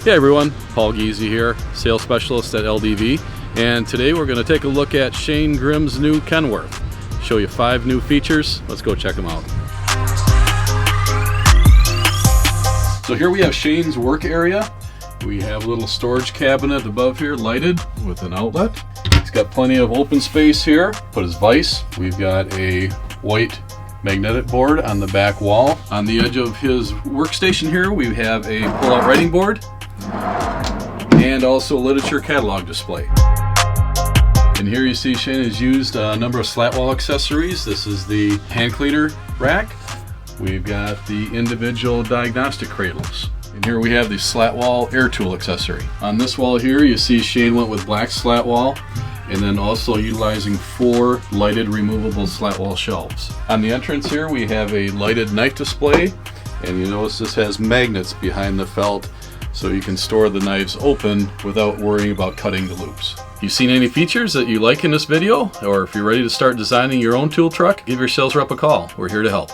Hey everyone, Paul Giese here, Sales Specialist at LDV, and today we're going to take a look at Shane Grimm's new Kenworth. Show you 5 new features. Let's go check them out. So here we have Shane's work area. We have a little storage cabinet above here, lighted with an outlet. He's got plenty of open space here. Put his vise. We've got a white magnetic board on the back wall. On the edge of his workstation here, we have a pull-out writing board and also a literature catalog display. And here you see Shane has used a number of slat wall accessories. This is the hand cleaner rack. We've got the individual diagnostic cradles. And here we have the slat wall air tool accessory. On this wall here, you see Shane went with black slat wall and then also utilizing 4 lighted removable slat wall shelves. On the entrance here, we have a lighted knife display, and you notice this has magnets behind the felt so you can store the knives open without worrying about cutting the loops. If you've seen any features that you like in this video, or if you're ready to start designing your own tool truck, give your sales rep a call. We're here to help.